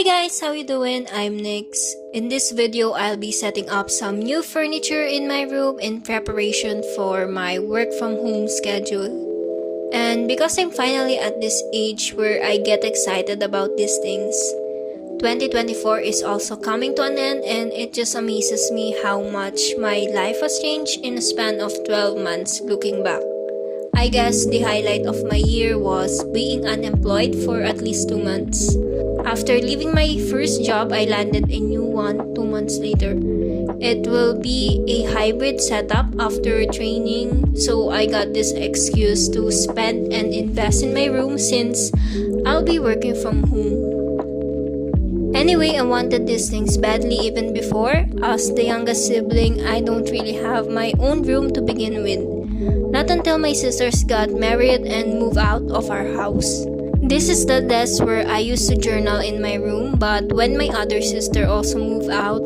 Hi guys, how you doing? I'm Nix. In this video, I'll be setting up some new furniture in my room in preparation for my work from home schedule. And because I'm finally at this age where I get excited about these things, 2024 is also coming to an end, and it just amazes me how much my life has changed in a span of 12 months looking back. I guess the highlight of my year was being unemployed for at least 2 months. After leaving my first job, I landed a new one 2 months later. It will be a hybrid setup after training, so I got this excuse to spend and invest in my room since I'll be working from home. Anyway, I wanted these things badly even before. As the youngest sibling, I don't really have my own room to begin with. Not until my sisters got married and moved out of our house. This is the desk where I used to journal in my room, but when my other sister also moved out,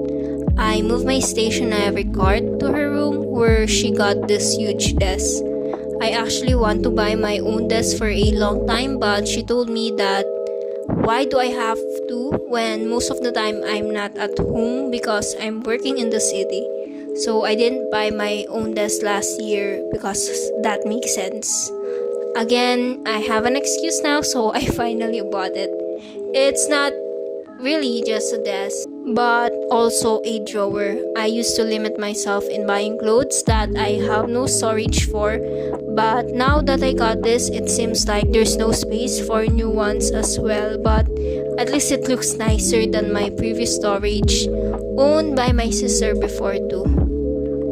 I moved my stationery cart to her room where she got this huge desk. I actually want to buy my own desk for a long time, but she told me that why do I have to when most of the time I'm not at home because I'm working in the city. So I didn't buy my own desk last year because that makes sense. Again, I have an excuse now, so I finally bought it. It's not really just a desk, but also a drawer. I used to limit myself in buying clothes that I have no storage for, but now that I got this, it seems like there's no space for new ones as well, but at least it looks nicer than my previous storage owned by my sister before too.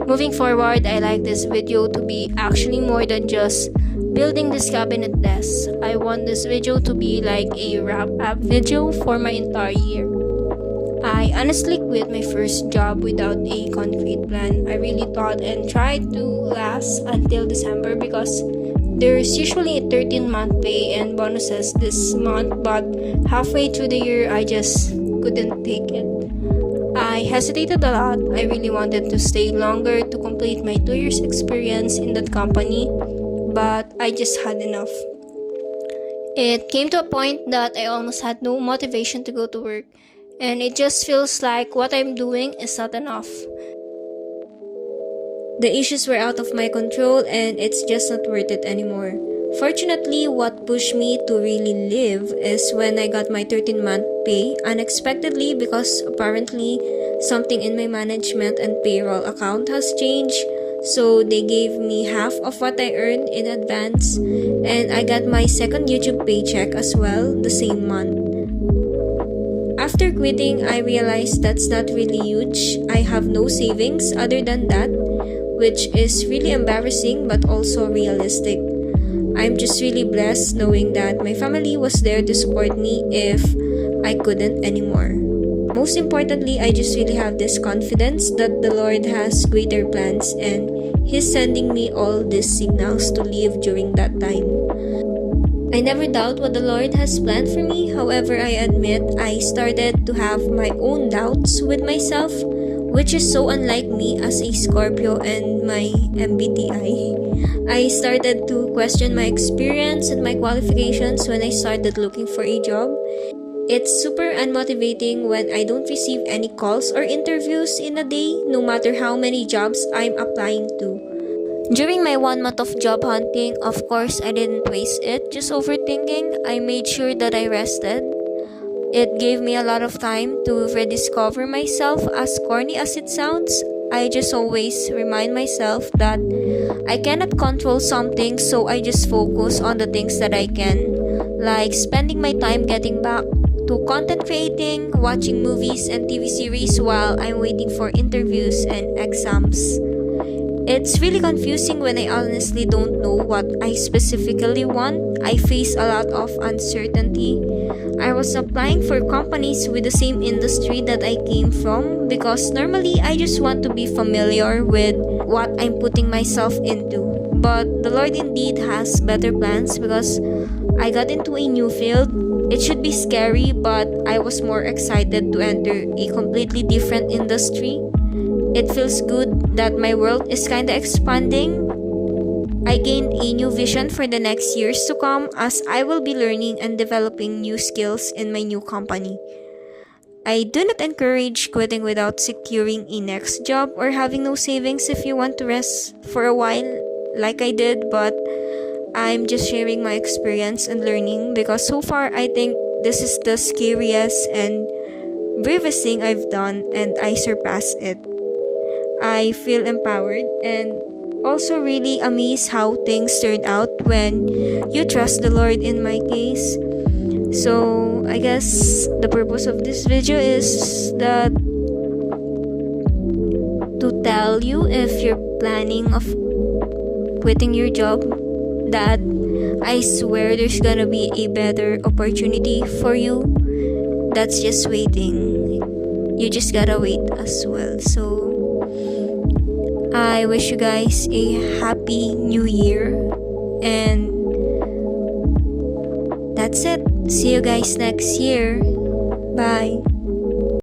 Moving forward, I like this video to be actually more than just building this cabinet desk. I want this video to be like a wrap-up video for my entire year. I honestly quit my first job without a concrete plan. I really thought and tried to last until December because there's usually a 13-month pay and bonuses this month, but halfway through the year, I just couldn't take it. I hesitated a lot. I really wanted to stay longer to complete my 2 years experience in that company, but I just had enough. It came to a point that I almost had no motivation to go to work, and it just feels like what I'm doing is not enough. The issues were out of my control, and it's just not worth it anymore. Fortunately, what pushed me to really live is when I got my 13-month pay unexpectedly because apparently something in my management and payroll account has changed. So they gave me half of what I earned in advance, and I got my second YouTube paycheck as well the same month. After quitting, I realized that's not really huge. I have no savings other than that, which is really embarrassing but also realistic. I'm just really blessed knowing that my family was there to support me if I couldn't anymore. Most importantly, I just really have this confidence that the Lord has greater plans and He's sending me all these signals to live during that time. I never doubt what the Lord has planned for me. However, I admit I started to have my own doubts with myself, which is so unlike me as a Scorpio and my MBTI. I started to question my experience and my qualifications when I started looking for a job. It's super unmotivating when I don't receive any calls or interviews in a day, no matter how many jobs I'm applying to. During my 1 month of job hunting, of course, I didn't waste it just overthinking. I made sure that I rested. It gave me a lot of time to rediscover myself. As corny as it sounds, I just always remind myself that I cannot control something, so I just focus on the things that I can, like spending my time getting back to content creating, watching movies and TV series while I'm waiting for interviews and exams. It's really confusing when I honestly don't know what I specifically want. I face a lot of uncertainty. I was applying for companies with the same industry that I came from because normally I just want to be familiar with what I'm putting myself into. But the Lord indeed has better plans because I got into a new field. It should be scary, but I was more excited to enter a completely different industry. It feels good that my world is kinda expanding. I gained a new vision for the next years to come as I will be learning and developing new skills in my new company. I do not encourage quitting without securing a next job or having no savings if you want to rest for a while like I did, but I'm just sharing my experience and learning because so far I think this is the scariest and bravest thing I've done and I surpassed it. I feel empowered and also really amazed how things turn out when you trust the Lord in my case. So I guess the purpose of this video is that to tell you if you're planning of quitting your job that I swear there's gonna be a better opportunity for you that's just waiting. You just gotta wait as well. So I wish you guys a happy new year and that's it. See you guys next year. Bye.